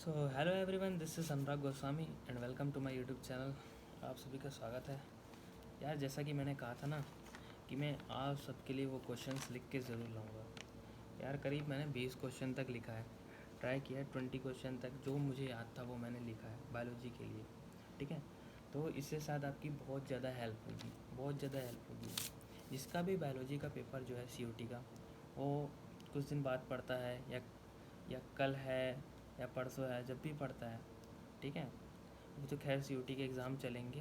So hello everyone, this is Anurag Goswami and welcome to my YouTube channel. आप सभी का स्वागत है। यार, जैसा कि मैंने कहा था ना कि मैं आप सबके लिए वो क्वेश्चंस लिख के ज़रूर लाऊंगा। यार, करीब मैंने 20 क्वेश्चन तक लिखा है, ट्राई किया है 20 क्वेश्चन तक, जो मुझे याद था वो मैंने लिखा है बायोलॉजी के लिए। ठीक है, तो इससे शायद आपकी बहुत ज़्यादा हेल्प होगी, बहुत ज़्यादा हेल्प होगी। जिसका भी बायोलॉजी का पेपर जो है COT का, वो कुछ दिन बाद पढ़ता है या कल है या परसों है, जब भी पढ़ता है। ठीक है, अभी तो खैर COT के एग्ज़ाम चलेंगे,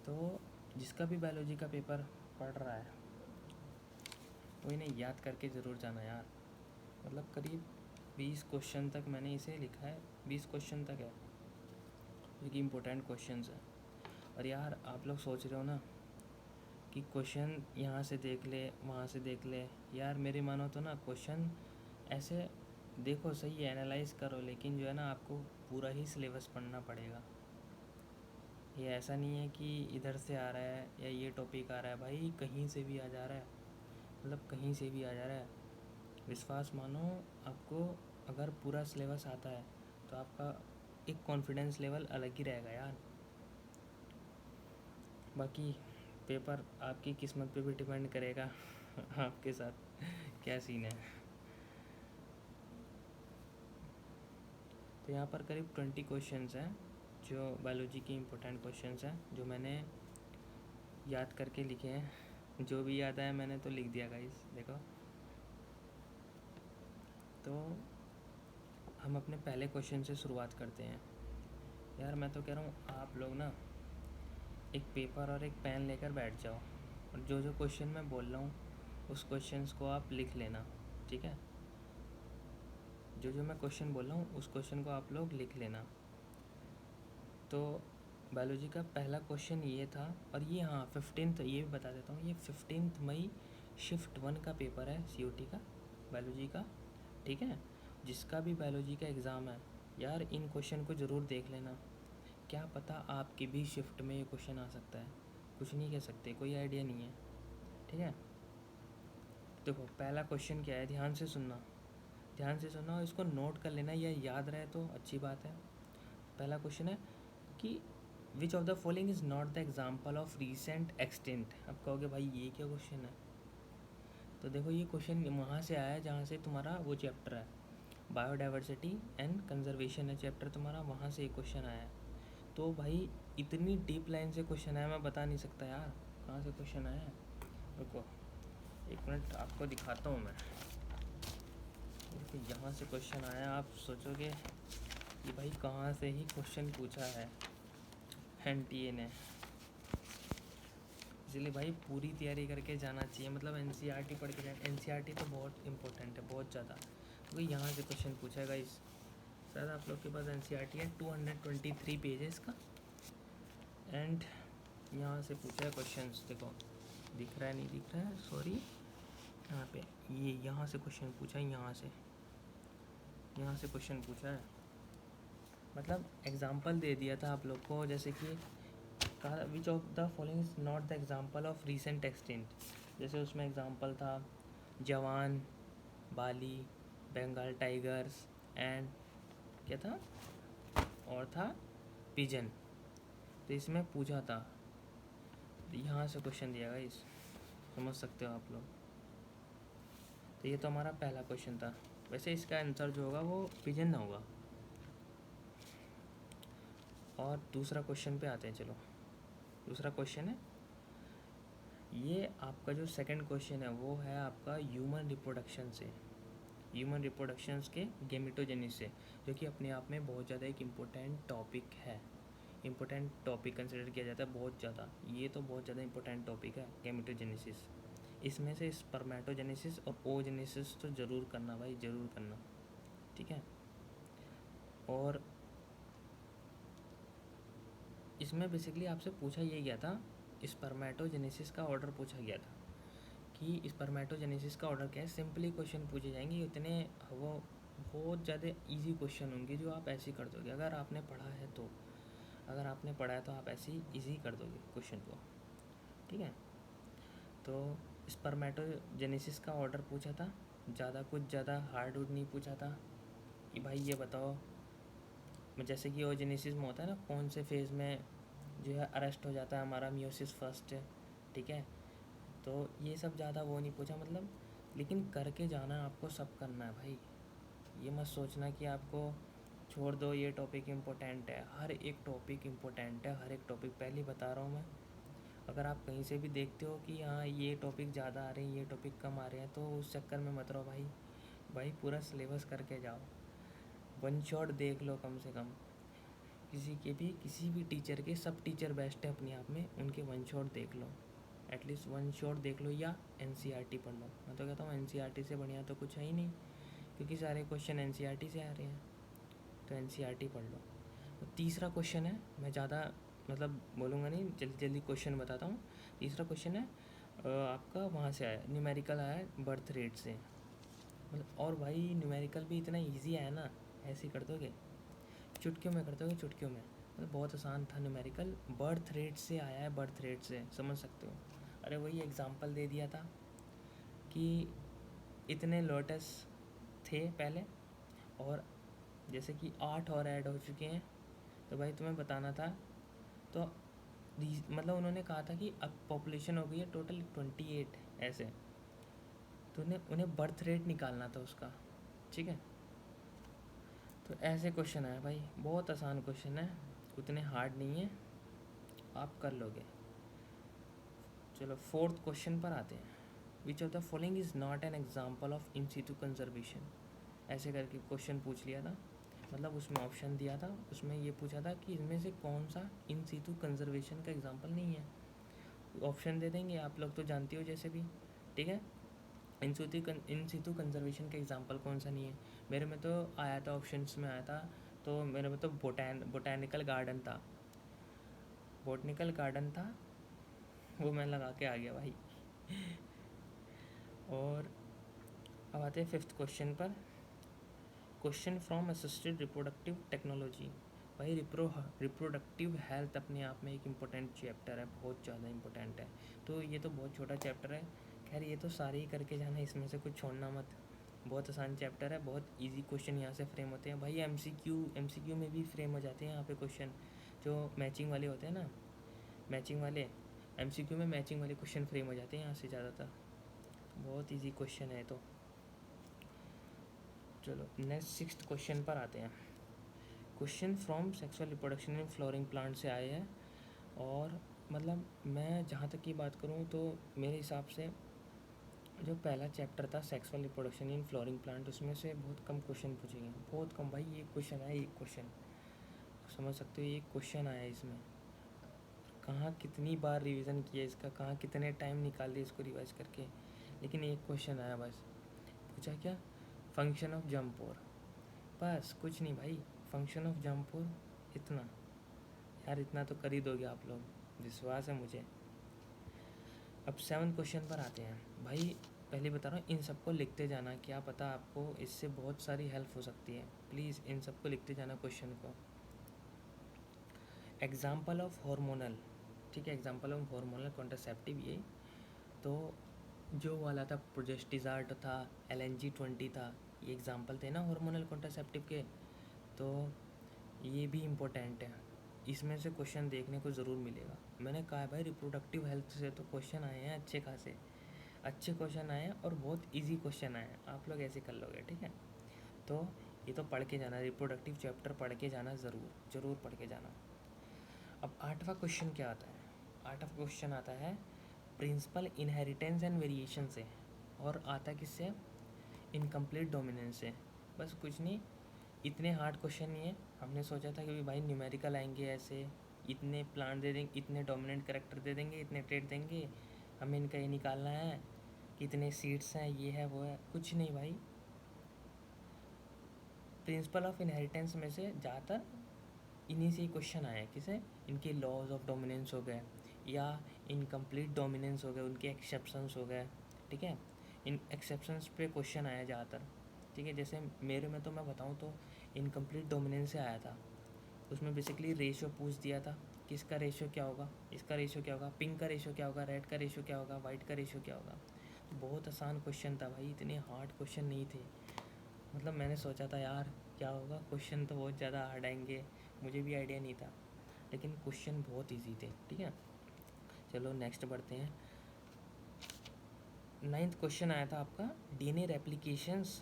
तो जिसका भी बायोलॉजी का पेपर पढ़ रहा है वो इन्हें याद करके ज़रूर जाना यार। मतलब करीब 20 क्वेश्चन तक मैंने इसे लिखा है, 20 क्वेश्चन तक है जो कि इम्पोर्टेंट क्वेश्चंस हैं। और यार, आप लोग सोच रहे हो ना कि क्वेश्चन यहाँ से देख ले, वहाँ से देख ले। यार, मेरी मानो तो ना क्वेश्चन ऐसे देखो, सही एनालाइज करो, लेकिन जो है ना आपको पूरा ही सिलेबस पढ़ना पड़ेगा। ये ऐसा नहीं है कि इधर से आ रहा है या ये टॉपिक आ रहा है, भाई कहीं से भी आ जा रहा है, मतलब कहीं से भी आ जा रहा है। विश्वास मानो, आपको अगर पूरा सिलेबस आता है तो आपका एक कॉन्फिडेंस लेवल अलग ही रहेगा यार। बाकी पेपर आपकी किस्मत पे भी डिपेंड करेगा आपके साथ क्या सीन है। तो यहाँ पर करीब 20 क्वेश्चंस हैं जो बायोलॉजी के इम्पोर्टेंट क्वेश्चंस हैं, जो मैंने याद करके लिखे हैं। जो भी याद आया मैंने तो लिख दिया गाइस, देखो। तो हम अपने पहले क्वेश्चन से शुरुआत करते हैं। यार, मैं तो कह रहा हूँ आप लोग ना एक पेपर और एक पेन लेकर बैठ जाओ, और जो जो क्वेश्चन मैं बोल रहा हूँ उस क्वेश्चंस को आप लिख लेना। ठीक है, जो जो मैं क्वेश्चन बोल रहा हूँ उस क्वेश्चन को आप लोग लिख लेना। तो बायोलॉजी का पहला क्वेश्चन ये था, और ये हाँ 15th, ये भी बता देता हूँ, ये 15 मई शिफ्ट 1 का पेपर है COT का, बायोलॉजी का। ठीक है, जिसका भी बायोलॉजी का एग्ज़ाम है यार, इन क्वेश्चन को ज़रूर देख लेना। क्या पता आपकी भी शिफ्ट में ये क्वेश्चन आ सकता है, कुछ नहीं कह सकते, कोई आइडिया नहीं है। ठीक है, देखो पहला क्वेश्चन क्या है, ध्यान से सुनना, ध्यान से सुनना और इसको नोट कर लेना, या याद रहे तो अच्छी बात है। पहला क्वेश्चन है कि विच of the following is not the example of recent extent. अब कहोगे भाई ये क्या क्वेश्चन है, तो देखो ये क्वेश्चन वहाँ से आया है जहाँ से तुम्हारा वो चैप्टर है, बायोडाइवर्सिटी एंड कंजर्वेशन है चैप्टर तुम्हारा, वहाँ से एक क्वेश्चन आया है। तो भाई इतनी डीप लाइन से क्वेश्चन आया, मैं बता नहीं सकता यार कहाँ से क्वेश्चन आया है। रुको 1 मिनट, आपको दिखाता हूँ मैं। देखो यहाँ से क्वेश्चन आया, आप सोचोगे कि भाई कहाँ से ही क्वेश्चन पूछा है NTA ने। इसलिए भाई पूरी तैयारी करके जाना चाहिए, मतलब NCERT पढ़ के जाना। NCERT तो बहुत इंपॉर्टेंट है, बहुत ज़्यादा, क्योंकि यहाँ से क्वेश्चन पूछा है गाइस। शायद आप लोग के पास NCERT है, 223 पेजेस का, एंड यहाँ से पूछा है क्वेश्चन। देखो दिख रहा है, नहीं दिख रहा है, सॉरी, यहाँ पे ये यहाँ से क्वेश्चन पूछा है, यहाँ से क्वेश्चन पूछा है। मतलब एग्जाम्पल दे दिया था आप लोग को, जैसे कि कहा विच of the following is not the example of recent extent. जैसे उसमें एग्जाम्पल था जवान, बाली, बंगाल टाइगर्स एंड क्या था, और था पिजन। तो इसमें पूछा था, यहाँ से क्वेश्चन दिया गया, इस समझ सकते हो आप लोग। तो ये तो हमारा पहला क्वेश्चन था। वैसे इसका आंसर जो होगा वो पिजन ना होगा। और दूसरा क्वेश्चन पे आते हैं, चलो। दूसरा क्वेश्चन है, ये आपका जो सेकंड क्वेश्चन है वो है आपका ह्यूमन रिप्रोडक्शन से, ह्यूमन रिप्रोडक्शंस के गेमेटोजेनिस से, जो कि अपने आप में बहुत ज़्यादा एक इम्पोर्टेंट टॉपिक है, इम्पोर्टेंट टॉपिक कंसिडर किया जाता है बहुत ज़्यादा। ये तो बहुत ज़्यादा इम्पोर्टेंट टॉपिक है गेमेटोजेनेसिस। इसमें से स्पर्मेटोजेनेसिस और ओजेनेसिस तो ज़रूर करना भाई, ज़रूर करना। ठीक है, और इसमें बेसिकली आपसे पूछा ये गया था, स्पर्मेटोजेनेसिस का ऑर्डर पूछा गया था कि स्पर्मेटोजेनेसिस का ऑर्डर क्या है। सिंपली क्वेश्चन पूछे जाएंगे, इतने वो बहुत ज़्यादा इजी क्वेश्चन होंगे जो आप ऐसे ही कर दोगे, अगर आपने पढ़ा है तो। अगर आपने पढ़ा है तो आप ऐसे ही ईजी कर दोगे क्वेश्चन को। ठीक है, तो स्पर्मेटोजेनेसिस का ऑर्डर पूछा था, ज़्यादा कुछ ज़्यादा हार्ड वुड नहीं पूछा था। कि भाई ये बताओ, जैसे कि ओजेनेसिस में होता है ना, कौन से फेज़ में जो है अरेस्ट हो जाता है हमारा मियोसिस फर्स्ट, ठीक है। तो ये सब ज़्यादा वो नहीं पूछा मतलब, लेकिन करके जाना है आपको, सब करना है भाई। ये मत सोचना कि आपको छोड़ दो ये टॉपिक इम्पोर्टेंट है, हर एक टॉपिक इम्पोर्टेंट है, हर एक टॉपिक पहले बता रहा हूँ मैं। अगर आप कहीं से भी देखते हो कि हाँ ये टॉपिक ज़्यादा आ रहे हैं, ये टॉपिक कम आ रहे हैं, तो उस चक्कर में मत रहो भाई। भाई पूरा सिलेबस करके जाओ, वन शॉट देख लो कम से कम। किसी भी टीचर के, सब टीचर बेस्ट है अपने आप में, उनके वन शॉट देख लो, एटलीस्ट वन शॉट देख लो, या एनसीईआरटी पढ़ लो। मैं तो कहता हूँ एनसीईआरटी से बढ़िया तो कुछ है ही नहीं, क्योंकि सारे क्वेश्चन एनसीईआरटी से आ रहे हैं, तो एनसीईआरटी पढ़ लो। तो तीसरा क्वेश्चन है, मैं ज़्यादा मतलब बोलूँगा नहीं, जल्दी जल्दी क्वेश्चन बताता हूँ। तीसरा क्वेश्चन है आपका वहाँ से आया, न्यूमेरिकल आया है बर्थ रेट से, मतलब। और भाई न्यूमेरिकल भी इतना इजी आया ना, ऐसे ही कर दोगे, चुटकियों में कर दोगे, चुटकियों में, मतलब बहुत आसान था न्यूमेरिकल। बर्थ रेट से आया है, बर्थ रेट से, समझ सकते हो। अरे वही एग्जांपल दे दिया था कि इतने लोटस थे पहले, और जैसे कि 8 और ऐड हो चुके हैं, तो भाई तुम्हें बताना था। तो मतलब उन्होंने कहा था कि अब पॉपुलेशन हो गई है टोटल 28 ऐसे, तो उन्हें बर्थ रेट निकालना था उसका, ठीक है। तो ऐसे क्वेश्चन है भाई, बहुत आसान क्वेश्चन है, उतने हार्ड नहीं है, आप कर लोगे। चलो फोर्थ क्वेश्चन पर आते हैं। Which of the following is not an example of in situ conservation, ऐसे करके क्वेश्चन पूछ लिया था, मतलब उसमें ऑप्शन दिया था, उसमें ये पूछा था कि इनमें से कौन सा इन सीटू कंजर्वेशन का एग्जाम्पल नहीं है। ऑप्शन दे देंगे, आप लोग तो जानते हो जैसे भी, ठीक है। इन सीटू कंजर्वेशन का एग्जाम्पल कौन सा नहीं है, मेरे में तो आया था, ऑप्शंस में आया था, तो मेरे में तो बोटैनिकल गार्डन था, बोटनिकल गार्डन था, वो मैं लगा के आ गया भाई। और अब आते हैं फिफ्थ क्वेश्चन पर। Question from assisted reproductive technology. भाई रिप्रोडक्टिव हेल्थ अपने आप में एक इम्पोर्टेंट चैप्टर है, बहुत ज़्यादा इम्पोर्टेंट है। तो ये तो बहुत छोटा चैप्टर है, खैर ये तो सारे ही करके जाना, इसमें से कुछ छोड़ना मत। बहुत आसान चैप्टर है, बहुत इजी क्वेश्चन यहाँ से फ्रेम होते हैं भाई। एमसीक्यू में भी फ्रेम हो जाते हैं यहाँ पे क्वेश्चन, जो मैचिंग वाले होते हैं ना, मैचिंग वाले एमसीक्यू में मैचिंग वाले क्वेश्चन फ्रेम हो जाते हैं यहाँ से ज़्यादातर। बहुत इजी क्वेश्चन है तो। चलो नेक्स्ट सिक्स्थ क्वेश्चन पर आते हैं। Question from sexual reproduction in flowering plant से आए हैं, और मतलब मैं जहाँ तक की बात करूँ तो मेरे हिसाब से जो पहला चैप्टर था sexual reproduction in flowering plant, उसमें से बहुत कम क्वेश्चन पूछे गए, बहुत कम भाई। एक क्वेश्चन है, एक क्वेश्चन, समझ सकते हो, एक क्वेश्चन आया इसमें। कहाँ कितनी बार रिवीजन किया इसका, कहाँ कितने टाइम निकाल दिए इसको रिवाइज करके, लेकिन एक क्वेश्चन आया बस। पूछा क्या, फंक्शन ऑफ जम्पोर, बस कुछ नहीं भाई, फंक्शन ऑफ जम्पोर, इतना। यार इतना तो कर ही दोगे आप लोग, विश्वास है मुझे। अब 7 क्वेश्चन पर आते हैं भाई। पहले बता रहा हूँ, इन सबको लिखते जाना, क्या पता आपको इससे बहुत सारी हेल्प हो सकती है। प्लीज़ इन सबको लिखते जाना क्वेश्चन को। एग्जाम्पल ऑफ हार्मोनल, ठीक है, एग्जाम्पल ऑफ हार्मोनल कॉन्ट्रासेप्टिव, ये तो जो वाला था प्रोजेस्टिजार्ट था, LNG-20 था, ये एग्जाम्पल थे ना हार्मोनल कॉन्ट्रासेप्टिव के। तो ये भी इम्पोर्टेंट है, इसमें से क्वेश्चन देखने को ज़रूर मिलेगा। मैंने कहा भाई रिप्रोडक्टिव हेल्थ से तो क्वेश्चन आए हैं अच्छे खासे, अच्छे क्वेश्चन आए हैं, और बहुत इजी क्वेश्चन आए हैं, आप लोग ऐसे कर लोगे, ठीक है। तो ये तो पढ़ के जाना, रिप्रोडक्टिव चैप्टर पढ़ के जाना, ज़रूर पढ़ के जाना। अब 8वां क्वेश्चन क्या आता है, 8वां क्वेश्चन आता है प्रिंसिपल इनहेरिटेंस एंड वेरिएशन से, और आता किससे, इनकम्प्लीट डोमिनेंस से। बस कुछ नहीं, इतने हार्ड क्वेश्चन नहीं है। हमने सोचा था कि भाई न्यूमेरिकल आएंगे ऐसे, इतने प्लांट दे देंगे, इतने डोमिनेंट करेक्टर दे देंगे, इतने ट्रेड देंगे, हमें इनका ये निकालना है, कितने सीड्स हैं, ये है वो है, कुछ नहीं भाई। प्रिंसिपल ऑफ इनहेरिटेंस में से ज़्यादातर इन्हीं से ही क्वेश्चन आए हैं, किसे, इनके लॉज ऑफ डोमिनेंस हो गए, या इनकम्प्लीट डोमिनेंस हो गए, उनके एक्सेप्शंस हो गए, ठीक है। इन एक्सेप्शंस पे क्वेश्चन आया ज़्यादातर, ठीक है। जैसे मेरे में तो मैं बताऊँ तो इनकम्प्लीट डोमिनेंस से आया था, उसमें बेसिकली रेशियो पूछ दिया था कि इसका रेशियो क्या होगा, इसका रेशियो क्या होगा, पिंक का रेशियो क्या होगा, रेड का रेशियो क्या होगा, वाइट का रेशियो क्या होगा। तो बहुत आसान क्वेश्चन था भाई, इतने हार्ड क्वेश्चन नहीं थे। मतलब मैंने सोचा था यार क्या होगा, क्वेश्चन तो बहुत ज़्यादा हार्ड आएंगे, मुझे भी आइडिया नहीं था, लेकिन क्वेश्चन बहुत इजी थे। ठीक है, चलो नेक्स्ट बढ़ते हैं। 9th क्वेश्चन आया था आपका, डीएनए रेप्लिकेशंस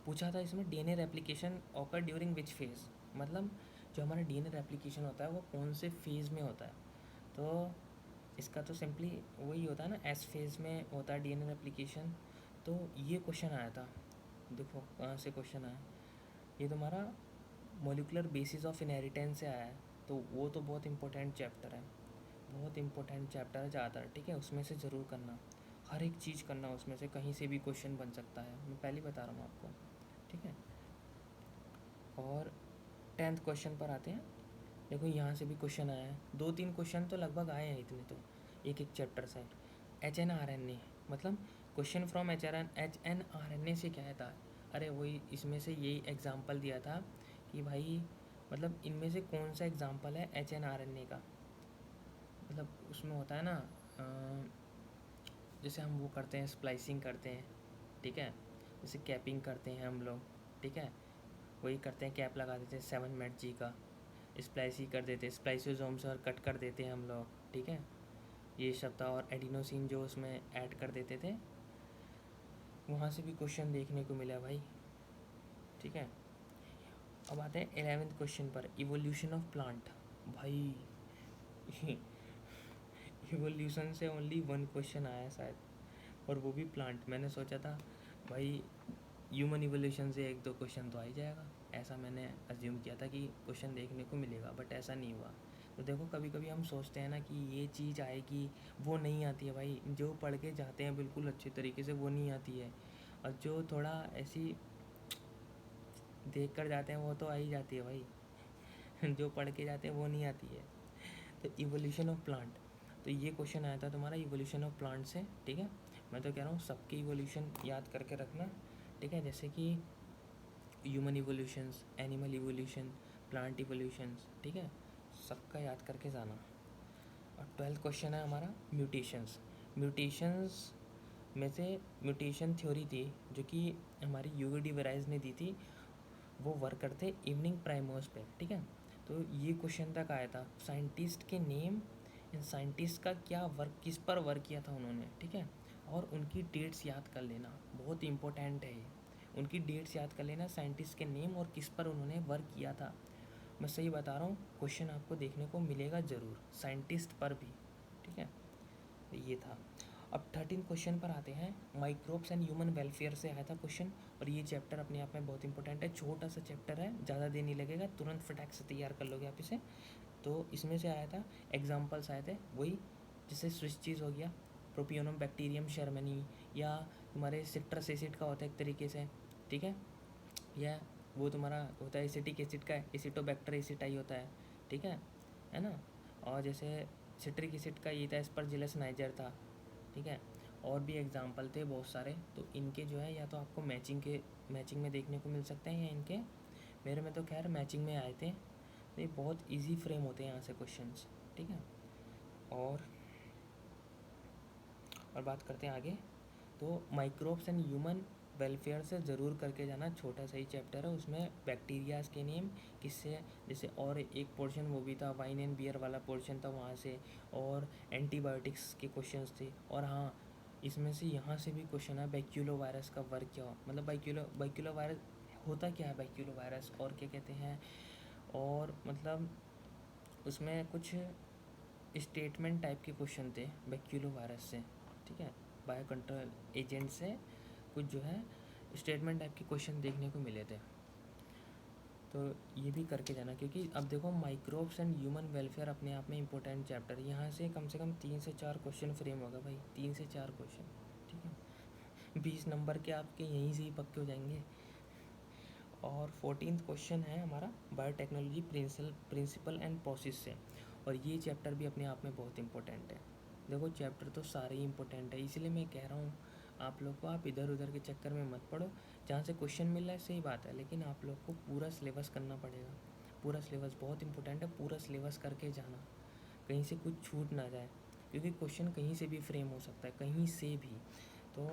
पूछा था इसमें। DNA replication occur during which phase, मतलब जो हमारा डीएनए रेप्लिकेशन होता है वो कौन से फेज़ में होता है। तो इसका तो सिंपली वही होता है ना, एस फेज़ में होता है डीएनए रेप्लिकेशन। तो ये क्वेश्चन आया था, देखो कहाँ से क्वेश्चन आया, ये तुम्हारा मोलिकुलर बेसिस ऑफ इनहेरिटेंस से आया है। तो वो तो बहुत इंपॉर्टेंट चैप्टर है, बहुत इंपॉर्टेंट चैप्टर है ज़्यादातर। ठीक है, उसमें से ज़रूर करना, हर एक चीज़ करना, उसमें से कहीं से भी क्वेश्चन बन सकता है, मैं पहले ही बता रहा हूँ आपको। ठीक है, और 10th क्वेश्चन पर आते हैं। देखो यहाँ से भी क्वेश्चन आया है, 2-3 क्वेश्चन तो लगभग आए हैं इतने तो, एक चैप्टर से। HNRNA मतलब क्वेश्चन फ्रॉम HNRNA से क्या था। अरे वही, इसमें से यही एग्जांपल दिया था कि भाई मतलब इनमें से कौन सा एग्जांपल है HNRNA का। मतलब उसमें होता है ना, जैसे हम वो करते हैं, स्प्लाइसिंग करते हैं। ठीक है, जैसे कैपिंग करते हैं हम लोग। ठीक है, वही करते हैं, कैप लगा देते हैं 7-MET-G का, स्प्लाइस ही कर देते हैं, स्प्लाइसोसोम्स और कट कर देते हैं हम लोग। ठीक है, ये सब था। और एडिनोसिन जो उसमें ऐड कर देते थे, वहाँ से भी क्वेश्चन देखने को मिला भाई। ठीक है, अब आते हैं 11th क्वेश्चन पर, इवोल्यूशन ऑफ प्लांट। भाई इवोल्यूशन से ओनली 1 क्वेश्चन आया शायद, और वो भी प्लांट। मैंने सोचा था भाई ह्यूमन इवोल्यूशन से 1-2 क्वेश्चन तो आ ही जाएगा, ऐसा मैंने अज्यूम किया था कि क्वेश्चन देखने को मिलेगा, बट ऐसा नहीं हुआ। तो देखो कभी कभी हम सोचते हैं ना कि ये चीज़ आएगी, वो नहीं आती है भाई। जो पढ़ के जाते हैं बिल्कुल अच्छे तरीके से, वो नहीं आती है, और जो थोड़ा ऐसी देख कर जाते हैं वो तो आ ही जाती है भाई जो पढ़ के जाते हैं वो नहीं आती है। तो इवोल्यूशन ऑफ प्लांट, तो ये क्वेश्चन आया था तुम्हारा इवोल्यूशन ऑफ प्लांट से। ठीक है, मैं तो कह रहा हूँ सबके इवोल्यूशन याद करके रखना। ठीक है, जैसे कि human evolutions, animal evolution, plant evolutions. ठीक है, सबका याद करके जाना। और 12th क्वेश्चन है हमारा, म्यूटेशंस। म्यूटेशंस में से म्यूटेशन थ्योरी थी जो कि हमारी यूवी डी वेराइज ने दी थी, वो वर्क करते इवनिंग प्राइमर्स पे। ठीक है, तो ये क्वेश्चन तक आया था, साइंटिस्ट के नेम, इन साइंटिस्ट का क्या वर्क, किस पर वर्क किया था उन्होंने। ठीक है, और उनकी डेट्स याद कर लेना, बहुत इंपॉर्टेंट है ये, उनकी डेट्स याद कर लेना, साइंटिस्ट के नेम और किस पर उन्होंने वर्क किया था। मैं सही बता रहा हूँ, क्वेश्चन आपको देखने को मिलेगा ज़रूर, साइंटिस्ट पर भी। ठीक है, तो ये था। अब 13 क्वेश्चन पर आते हैं, माइक्रोब्स एंड ह्यूमन वेलफेयर से आया था क्वेश्चन, और ये चैप्टर अपने आप में बहुत इंपॉर्टेंट है, छोटा सा चैप्टर है, ज़्यादा देर नहीं लगेगा, तुरंत फटाक से तैयार कर लोगे आप इसे। तो इसमें से आया था, एग्जाम्पल्स आए थे वही, जैसे स्विच चीज़ हो गया, प्रोपियोनम बैक्टीरियम शर्मनी, या तुम्हारे सिट्रस एसिड का होता है एक तरीके से। ठीक है, या वो तुम्हारा होता है एसिटिक एसिड का, एसिटोबैक्टर एसिटाई होता है। ठीक है ना। और जैसे सिट्रिक एसिड का ये था, एस्परजिलस नाइजर था। ठीक है, और भी एग्जाम्पल थे बहुत सारे। तो इनके जो है या तो आपको मैचिंग में देखने को मिल सकते हैं, या इनके, मेरे में तो खैर मैचिंग में आए थे। तो ये बहुत इजी फ्रेम होते हैं यहाँ से क्वेश्चंस। ठीक है, और बात करते हैं आगे। तो माइक्रोब्स एंड ह्यूमन वेलफेयर से ज़रूर करके जाना, छोटा सा ही चैप्टर है, उसमें बैक्टीरियाज के नेम किससे, जैसे, और एक पोर्शन वो भी था, वाइन एंड बियर वाला पोर्शन था वहाँ से, और एंटीबायोटिक्स के क्वेश्चंस थे। और हाँ, इसमें से यहाँ से भी क्वेश्चन है, बैक्यूलो वायरस का वर्क क्या हो, मतलब बैक्यूलो वायरस होता क्या है, बैक्यूलो वायरस और क्या कहते हैं, और मतलब उसमें कुछ स्टेटमेंट टाइप के क्वेश्चन थे बैक्यूलो वायरस से। ठीक है, बायो कंट्रोल एजेंट से कुछ जो है स्टेटमेंट टाइप के क्वेश्चन देखने को मिले थे। तो ये भी करके जाना, क्योंकि अब देखो माइक्रोब्स एंड ह्यूमन वेलफेयर अपने आप में इंपॉर्टेंट चैप्टर है, यहाँ से कम 3 से 4 क्वेश्चन फ्रेम होगा भाई, 3 से 4 क्वेश्चन। ठीक है, 20 नंबर के आपके यहीं से ही पक्के हो जाएंगे। और 14th क्वेश्चन है हमारा, बायोटेक्नोलॉजी प्रिंसिपल एंड प्रोसेस से, और ये चैप्टर भी अपने आप में बहुत इंपॉर्टेंट है। देखो चैप्टर तो सारे ही इंपॉर्टेंट है, इसलिए मैं कह रहा हूँ आप लोग को, आप इधर उधर के चक्कर में मत पड़ो। जहाँ से क्वेश्चन मिल रहा है सही बात है, लेकिन आप लोग को पूरा सिलेबस करना पड़ेगा। पूरा सिलेबस बहुत इंपॉर्टेंट है, पूरा सिलेबस करके जाना, कहीं से कुछ छूट ना जाए, क्योंकि क्वेश्चन कहीं से भी फ्रेम हो सकता है, कहीं से भी। तो